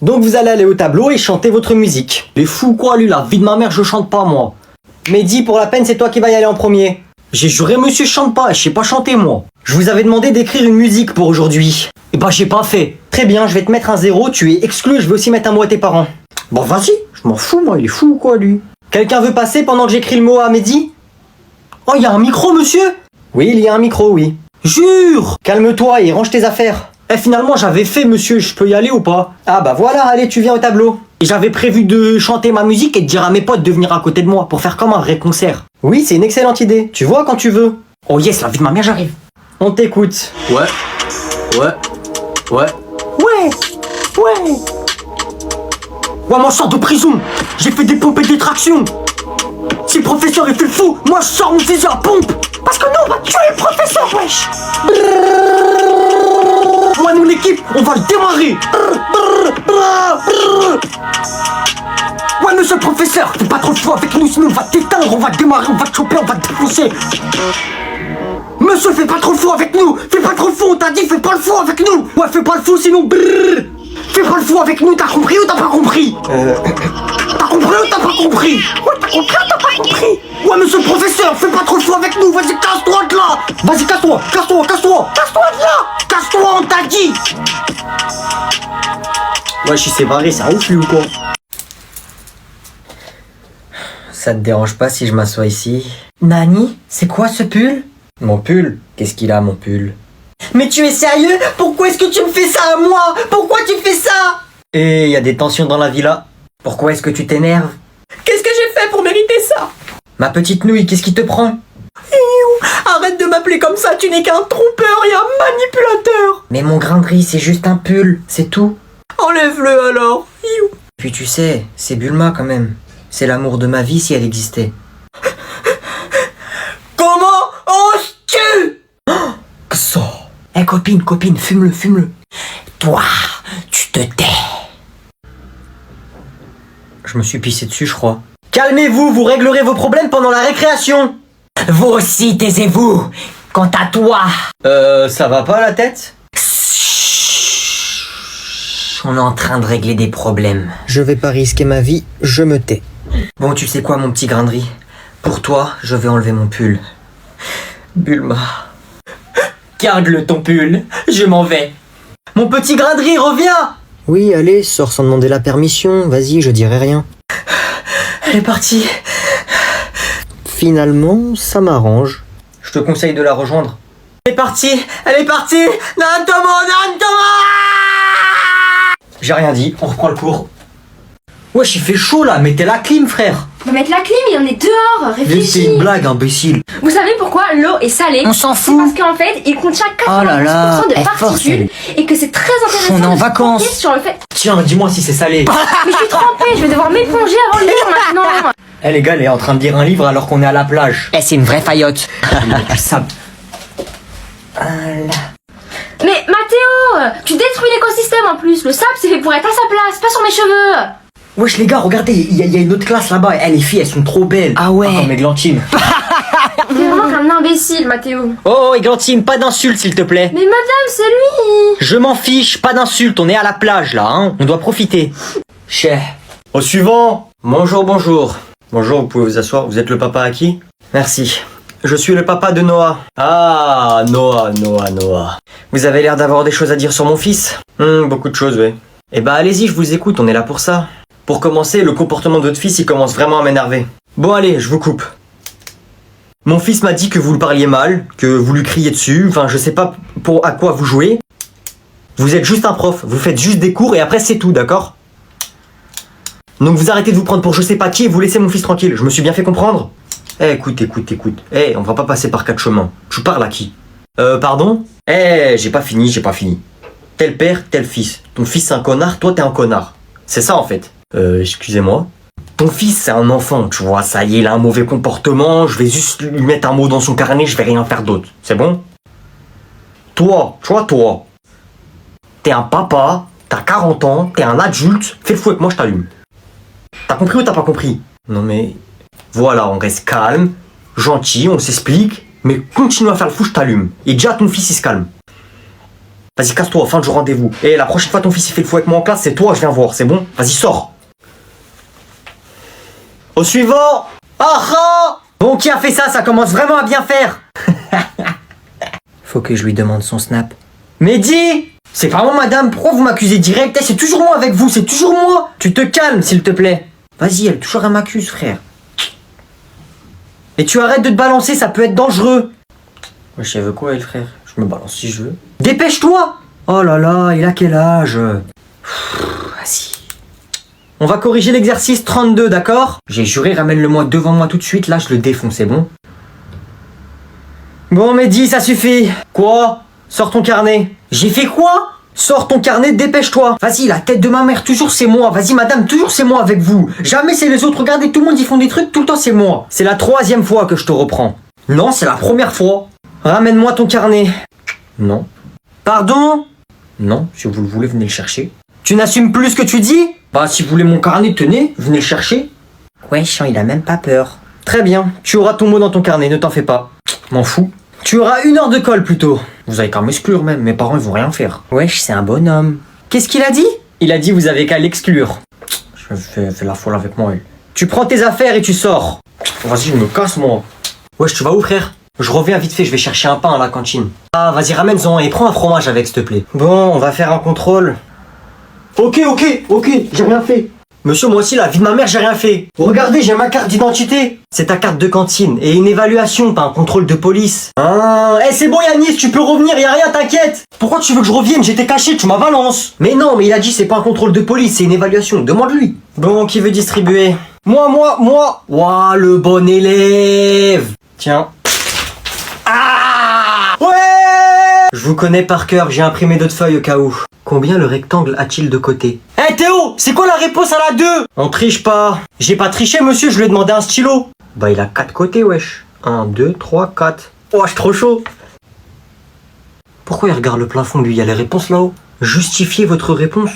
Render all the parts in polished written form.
Donc vous allez aller au tableau et chanter votre musique. Les fous quoi lui, la vie de ma mère, je chante pas moi. Mehdi, pour la peine, c'est toi qui vas y aller en premier. J'ai juré monsieur, je chante pas, je sais pas chanter moi. Je vous avais demandé d'écrire une musique pour aujourd'hui. Et bah j'ai pas fait. Très bien, je vais te mettre un 0, tu es exclu, je vais aussi mettre un mot à tes parents. Bon vas-y, je m'en fous moi, il est fou ou quoi lui. Quelqu'un veut passer pendant que j'écris le mot à Mehdi? Oh, il y a un micro monsieur? Oui, il y a un micro, oui. Jure! Calme-toi et range tes affaires. Finalement j'avais fait monsieur, je peux y aller ou pas? Ah bah voilà, allez tu viens au tableau. Et j'avais prévu de chanter ma musique et de dire à mes potes de venir à côté de moi pour faire comme un vrai concert. Oui, c'est une excellente idée, tu vois quand tu veux. Oh yes, la vie de ma mère, j'arrive. On t'écoute. Ouais. Ouais, moi je sors de prison. J'ai fait des pompes et des tractions. Si le professeur il fait le fou, moi je sors mon fusil à pompe. Parce que nous on va tuer le professeur, wesh. Moi nous l'équipe, on va le démarrer. Ouais monsieur le professeur, fais pas trop de fou avec nous, sinon on va t'éteindre, on va démarrer, on va te choper, on va te défoncer. Monsieur, fais pas trop le fou avec nous. Fais pas trop le fou, on t'a dit, fais pas le fou avec nous. Ouais, fais pas le fou, sinon brrr. Fais pas le fou avec nous, t'as compris ou t'as pas compris? T'as compris ou t'as pas compris? Ouais, t'as compris ou t'as pas compris? Ouais, monsieur le professeur, fais pas trop le fou avec nous. Vas-y, casse-toi de là. Vas-y, casse-toi de là. Casse-toi, on t'a dit. Ouais, je suis séparé, c'est un ouf lui ou quoi? Ça te dérange pas si je m'assois ici? Nani, c'est quoi ce pull? Mon pull? Qu'est-ce qu'il a mon pull? Mais tu es sérieux? Pourquoi est-ce que tu me fais ça à moi? Pourquoi tu fais ça? Et il y a des tensions dans la villa. Pourquoi est-ce que tu t'énerves? Qu'est-ce que j'ai fait pour mériter ça? Ma petite nouille, qu'est-ce qui te prend? Arrête de m'appeler comme ça, tu n'es qu'un trompeur et un manipulateur. Mais mon grain de riz, c'est juste un pull, c'est tout. Enlève-le alors. Puis tu sais, c'est Bulma quand même. C'est l'amour de ma vie si elle existait. Comment oses-tu? Que ça? Copine, fume-le. Toi, tu te tais. Je me suis pissé dessus, je crois. Calmez-vous, vous réglerez vos problèmes pendant la récréation. Vous aussi, taisez-vous. Quant à toi... ça va pas la tête? On est en train de régler des problèmes. Je vais pas risquer ma vie, je me tais. Bon, tu sais quoi, mon petit grain de riz? Pour toi, je vais enlever mon pull. Bulma. Garde-le ton pull, je m'en vais. Mon petit grain de riz, reviens! Oui, allez, sors sans demander la permission, vas-y, je dirai rien. Elle est partie. Finalement, ça m'arrange. Je te conseille de la rejoindre. Elle est partie! Nantomo! J'ai rien dit, on reprend le cours. Wesh, il fait chaud là, mettez la clim, frère. On va mettre la clim et on est dehors, C'est réfléchis. une blague, imbécile. Vous savez pourquoi l'eau est salée? On s'en C'est fout. parce qu'en fait, il contient 90% Oh là là, de elle force, particules et que c'est très intéressant On est en de se vacances. pencher sur le fait... Tiens, dis-moi si c'est salé. Mais je suis trempée, je vais devoir m'éponger avant le lire maintenant. Eh les gars, elle est en train de lire un livre alors qu'on est à la plage. Eh, c'est une vraie faillotte. Ça... Mais Mathéo, tu détruis l'écosystème en plus. Le sable, c'est fait pour être à sa place, pas sur mes cheveux. Wesh les gars, regardez, il y a une autre classe là-bas. Eh, les filles, elles sont trop belles. Ah ouais. Comme Églantine. T'es vraiment qu'un imbécile, Mathéo. Oh, Églantine, pas d'insultes s'il te plaît. Mais madame, c'est lui. Je m'en fiche, pas d'insultes, on est à la plage là, hein. On doit profiter. Cher. Au suivant. Bonjour. Bonjour, vous pouvez vous asseoir. Vous êtes le papa à qui? Merci. Je suis le papa de Noah. Ah, Noah. Vous avez l'air d'avoir des choses à dire sur mon fils? Beaucoup de choses, oui. Eh bah allez-y, je vous écoute, on est là pour ça. Pour commencer, le comportement de votre fils, il commence vraiment à m'énerver. Bon allez, je vous coupe. Mon fils m'a dit que vous le parliez mal, que vous lui criez dessus, enfin je sais pas à quoi vous jouez. Vous êtes juste un prof, vous faites juste des cours et après c'est tout, d'accord? Donc vous arrêtez de vous prendre pour je sais pas qui et vous laissez mon fils tranquille, je me suis bien fait comprendre? Eh, écoute. Eh, on va pas passer par 4 chemins. Tu parles à qui? Pardon? Eh, j'ai pas fini. Tel père, tel fils. Ton fils c'est un connard, toi t'es un connard. C'est ça en fait. Excusez-moi. Ton fils c'est un enfant, tu vois, ça y est, il a un mauvais comportement, je vais juste lui mettre un mot dans son carnet, je vais rien faire d'autre. C'est bon? Toi, t'es un papa, t'as 40 ans, t'es un adulte, fais le fou avec moi, je t'allume. T'as compris ou t'as pas compris? Non mais... Voilà, on reste calme, gentil, on s'explique, mais continue à faire le fou, je t'allume. Et déjà ton fils il se calme. Vas-y, casse-toi, fin de jour rendez-vous. Et la prochaine fois ton fils il fait le fou avec moi en classe, c'est toi, je viens voir, c'est bon? Vas-y, sors. Au suivant. Ah ah. Bon, qui a fait ça? Ça commence vraiment à bien faire. Faut que je lui demande son snap. Mehdi! C'est pas moi, madame, pourquoi vous m'accusez direct? C'est toujours moi avec vous, c'est toujours moi. Tu te calmes, s'il te plaît. Vas-y, elle toujours elle m'accuse, frère. Et tu arrêtes de te balancer, ça peut être dangereux. Wesh, elle veut quoi, elle, frère? Je me balance si je veux. Dépêche-toi! Oh là là, il a quel âge? Vas-y. On va corriger l'exercice 32, d'accord? J'ai juré, ramène-le-moi devant moi tout de suite, là je le défonce, c'est bon? Bon, Mehdi, ça suffit. Quoi? Sors ton carnet. J'ai fait quoi? Sors ton carnet, dépêche-toi. Vas-y, la tête de ma mère, toujours c'est moi. Vas-y, madame, toujours c'est moi avec vous. Jamais c'est les autres. Regardez, tout le monde, ils font des trucs, tout le temps c'est moi. C'est la 3e fois que je te reprends. Non, c'est la première fois. Ramène-moi ton carnet. Non. Pardon? Non, si vous le voulez, venez le chercher. Tu n'assumes plus ce que tu dis? Bah, si vous voulez mon carnet, tenez, venez le chercher. Wesh, il a même pas peur. Très bien, tu auras ton mot dans ton carnet, ne t'en fais pas. M'en fous. Tu auras 1 heure de colle plutôt. Vous avez qu'à m'exclure même, mes parents ils vont rien faire. Wesh, c'est un bonhomme. Qu'est-ce qu'il a dit? Il a dit vous avez qu'à l'exclure. Je fais la folle avec moi, elle. Tu prends tes affaires et tu sors. Vas-y, je me casse moi. Wesh, tu vas où frère? Je reviens vite fait, je vais chercher un pain à la cantine. Ah, vas-y, ramène-en et prends un fromage avec, s'il te plaît. Bon, on va faire un contrôle. Ok, j'ai rien fait. Monsieur, moi aussi, la vie de ma mère, j'ai rien fait. Regardez, j'ai ma carte d'identité. C'est ta carte de cantine et une évaluation, pas un contrôle de police. Ah, c'est bon Yanis, tu peux revenir, y a rien, t'inquiète. Pourquoi tu veux que je revienne? J'étais caché, tu m'as balance. Mais non, mais il a dit c'est pas un contrôle de police, c'est une évaluation. Demande-lui. Bon, qui veut distribuer? Moi. Ouah, le bon élève. Tiens. Ah ouais. Je vous connais par cœur, j'ai imprimé d'autres feuilles au cas où. Combien le rectangle a-t-il de côtés? Hé Théo, c'est quoi la réponse à la 2? On triche pas. J'ai pas triché monsieur, je lui ai demandé un stylo. Bah il a 4 côtés wesh. 1, 2, 3, 4. Oh je suis trop chaud. Pourquoi il regarde le plafond lui? Il y a les réponses là-haut. Justifiez votre réponse.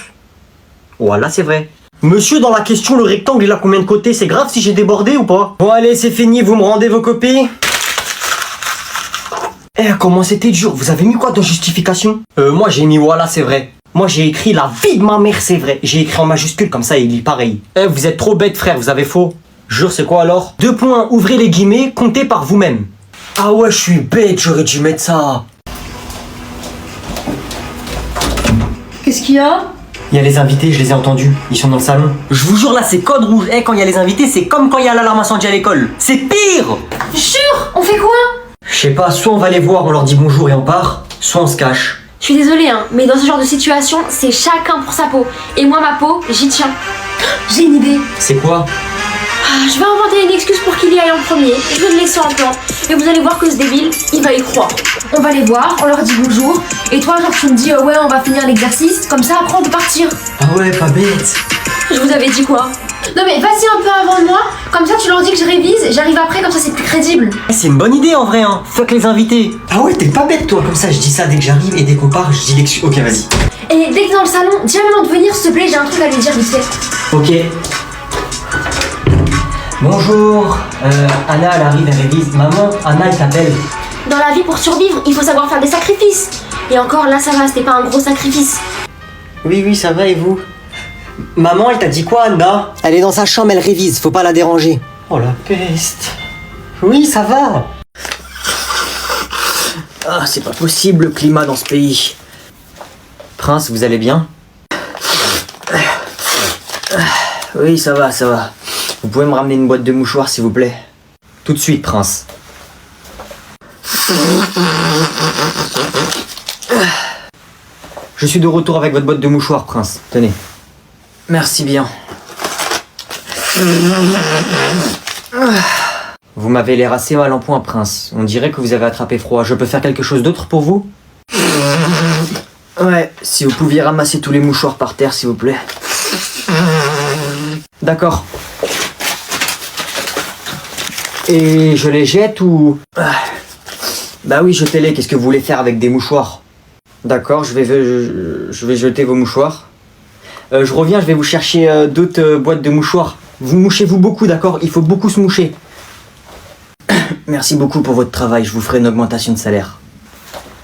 Voilà c'est vrai. Monsieur dans la question le rectangle il a combien de côtés? C'est grave si j'ai débordé ou pas? Bon allez c'est fini, vous me rendez vos copies. Comment c'était dur, vous avez mis quoi dans justification? Moi j'ai mis voilà c'est vrai. Moi j'ai écrit la vie de ma mère c'est vrai. J'ai écrit en majuscule comme ça il lit pareil. Vous êtes trop bête frère, vous avez faux. Jure c'est quoi alors? 2 points, ouvrez les guillemets, comptez par vous-même. Ah ouais je suis bête, j'aurais dû mettre ça. Qu'est-ce qu'il y a? Il y a les invités, je les ai entendus, ils sont dans le salon. Je vous jure là c'est code rouge. Quand il y a les invités c'est comme quand il y a l'alarme incendie à l'école. C'est pire. Jure, on fait quoi? Je sais pas, soit on va les voir, on leur dit bonjour et on part, soit on se cache. Je suis désolée, hein, mais dans ce genre de situation, c'est chacun pour sa peau. Et moi, ma peau, j'y tiens. J'ai une idée. C'est quoi? Je vais inventer une excuse pour qu'il y aille en premier. Je vais le laisser en plan. Et vous allez voir que ce débile, il va y croire. On va les voir, on leur dit bonjour. Et toi, genre, tu me dis, ouais, on va finir l'exercice. Comme ça, après, on peut partir. Ah ouais, pas bête. Je vous avais dit quoi? Non mais vas-y un peu avant de moi, comme ça tu leur dis que je révise, j'arrive après, comme ça c'est plus crédible. C'est une bonne idée en vrai hein, fuck les invités. Ah ouais t'es pas bête toi, comme ça je dis ça dès que j'arrive et dès qu'on part je dis l'excuse. Ok vas-y. Et dès que dans le salon, dis à maman de venir s'il te plaît, j'ai un truc à lui dire vite fait. Ok. Bonjour, Anna elle arrive, elle révise. Maman, Anna elle t'appelle. Dans la vie pour survivre, il faut savoir faire des sacrifices. Et encore là ça va, c'était pas un gros sacrifice. Oui ça va et vous? Maman, elle t'a dit quoi, Anna? Elle est dans sa chambre, elle révise, faut pas la déranger. Oh la peste. Oui, ça va. Ah, c'est pas possible le climat dans ce pays. Prince, vous allez bien? Oui, ça va. Vous pouvez me ramener une boîte de mouchoirs, s'il vous plaît? Tout de suite, Prince. Je suis de retour avec votre boîte de mouchoirs, Prince. Tenez. Merci bien. Vous m'avez l'air assez mal en point, Prince. On dirait que vous avez attrapé froid. Je peux faire quelque chose d'autre pour vous? Ouais, si vous pouviez ramasser tous les mouchoirs par terre, s'il vous plaît. D'accord. Et je les jette ou... Bah oui, jetez-les. Qu'est-ce que vous voulez faire avec des mouchoirs? D'accord, je vais jeter vos mouchoirs. Je reviens, je vais vous chercher d'autres boîtes de mouchoirs. Vous mouchez-vous beaucoup, d'accord? Il faut beaucoup se moucher. Merci beaucoup pour votre travail, je vous ferai une augmentation de salaire.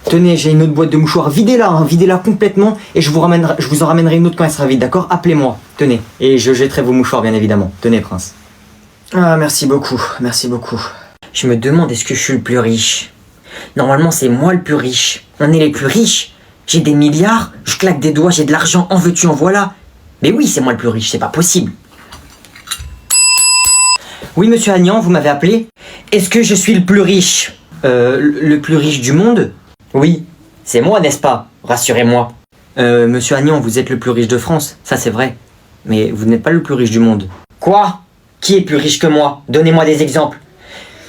Tenez, j'ai une autre boîte de mouchoirs. Videz-la, hein, videz-la complètement et je vous en ramènerai une autre quand elle sera vide, d'accord? Appelez-moi, tenez. Et je jetterai vos mouchoirs, bien évidemment. Tenez, prince. Ah, merci beaucoup, merci beaucoup. Je me demande, est-ce que je suis le plus riche? Normalement, c'est moi le plus riche. On est les plus riches. J'ai des milliards, je claque des doigts, j'ai de l'argent, en veux-tu, en voilà. Mais oui, c'est moi le plus riche, c'est pas possible. Oui, monsieur Agnan, vous m'avez appelé? Est-ce que je suis le plus riche? Le plus riche du monde? Oui, c'est moi, n'est-ce pas? Rassurez-moi. Monsieur Agnan, vous êtes le plus riche de France, ça c'est vrai. Mais vous n'êtes pas le plus riche du monde. Quoi? Qui est plus riche que moi? Donnez-moi des exemples.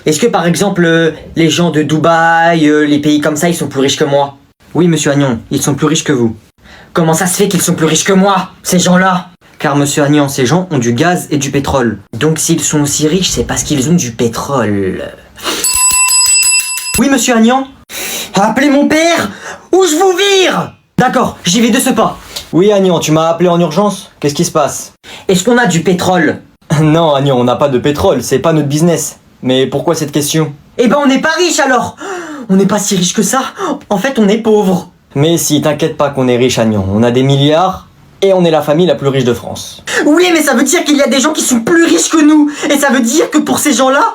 Est-ce que par exemple, les gens de Dubaï, les pays comme ça, ils sont plus riches que moi? Oui, monsieur Agnan, ils sont plus riches que vous. Comment ça se fait qu'ils sont plus riches que moi, ces gens-là? Car monsieur Agnan, ces gens ont du gaz et du pétrole. Donc s'ils sont aussi riches, c'est parce qu'ils ont du pétrole. Oui, monsieur Agnan? Appelez mon père ou je vous vire! D'accord, j'y vais de ce pas. Oui, Agnan, tu m'as appelé en urgence? Qu'est-ce qui se passe? Est-ce qu'on a du pétrole? Non, Agnan, on n'a pas de pétrole, c'est pas notre business. Mais pourquoi cette question? Eh ben, on n'est pas riche alors! On n'est pas si riche que ça. En fait, on est pauvre. Mais si, t'inquiète pas qu'on est riche, Agnan. On a des milliards et on est la famille la plus riche de France. Oui, mais ça veut dire qu'il y a des gens qui sont plus riches que nous. Et ça veut dire que pour ces gens-là,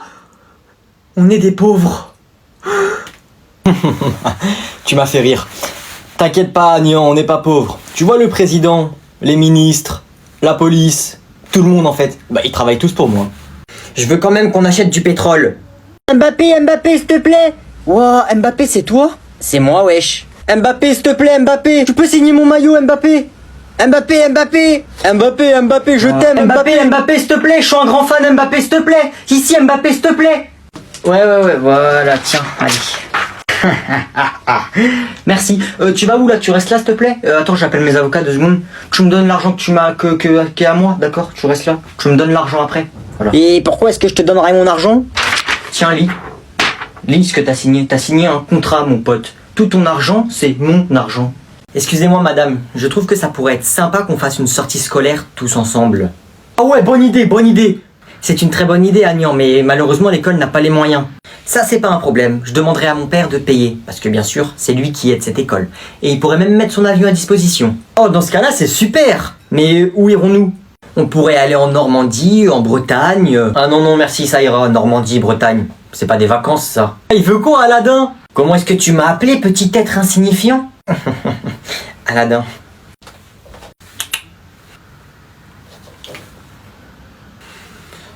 on est des pauvres. Tu m'as fait rire. T'inquiète pas, Agnan, on n'est pas pauvres. Tu vois le président, les ministres, la police, tout le monde en fait. Bah, ils travaillent tous pour moi. Je veux quand même qu'on achète du pétrole. Mbappé, s'il te plaît. Wow, Mbappé, c'est toi? C'est moi, wesh. Mbappé, s'il te plaît, Mbappé. Tu peux signer mon maillot, Mbappé? Mbappé, je t'aime, Mbappé, s'il te plaît. Je suis un grand fan, Mbappé, s'il te plaît. Ici, Mbappé, s'il te plaît. Ouais, voilà, tiens, allez. Merci. Tu vas où là? Tu restes là, s'il te plaît? Attends, j'appelle mes avocats 2 secondes. Tu me donnes l'argent que tu m'as qui est à moi, d'accord? Tu restes là. Tu me donnes l'argent après. Voilà. Et pourquoi est-ce que je te donnerai mon argent? Tiens, lis ce que t'as signé. T'as signé un contrat, mon pote. Tout ton argent, c'est mon argent. Excusez-moi, madame. Je trouve que ça pourrait être sympa qu'on fasse une sortie scolaire tous ensemble. Ah ouais, bonne idée. C'est une très bonne idée, Agnan, mais malheureusement, l'école n'a pas les moyens. Ça, c'est pas un problème. Je demanderai à mon père de payer. Parce que bien sûr, c'est lui qui aide cette école. Et il pourrait même mettre son avion à disposition. Oh, dans ce cas-là, c'est super. Mais où irons-nous? On pourrait aller en Normandie, en Bretagne. Ah non, merci, ça ira. Normandie, Bretagne. C'est pas des vacances, ça. Il veut quoi, Aladdin? Comment est-ce que tu m'as appelé, petit être insignifiant? Aladdin.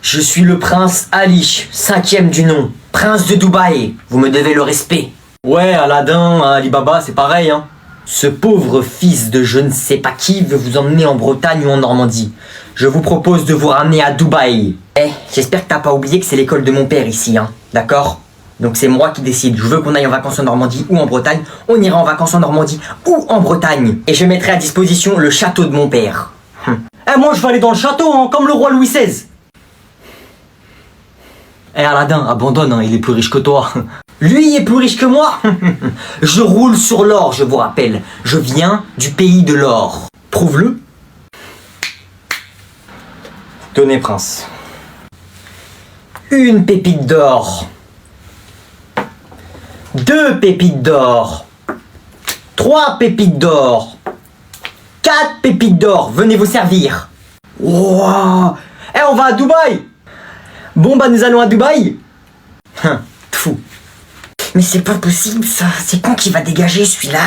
Je suis le prince Ali, 5e du nom. Prince de Dubaï. Vous me devez le respect. Ouais, Aladdin, Alibaba, c'est pareil, hein. Ce pauvre fils de je ne sais pas qui veut vous emmener en Bretagne ou en Normandie. Je vous propose de vous ramener à Dubaï. J'espère que t'as pas oublié que c'est l'école de mon père ici, hein. D'accord? Donc c'est moi qui décide. Je veux qu'on aille en vacances en Normandie ou en Bretagne. On ira en vacances en Normandie ou en Bretagne. Et je mettrai à disposition le château de mon père. Moi je veux aller dans le château, hein, comme le roi Louis XVI. Aladdin, abandonne, hein, il est plus riche que toi. Lui est plus riche que moi. Je roule sur l'or, je vous rappelle. Je viens du pays de l'or. Prouve-le. Tenez, prince. Une pépite d'or. 2 pépites d'or. 3 pépites d'or. 4 pépites d'or. Venez vous servir. Wow. On va à Dubaï. Bon, bah nous allons à Dubaï. Fou. Mais c'est pas possible ça. C'est quand qu'il va dégager celui-là?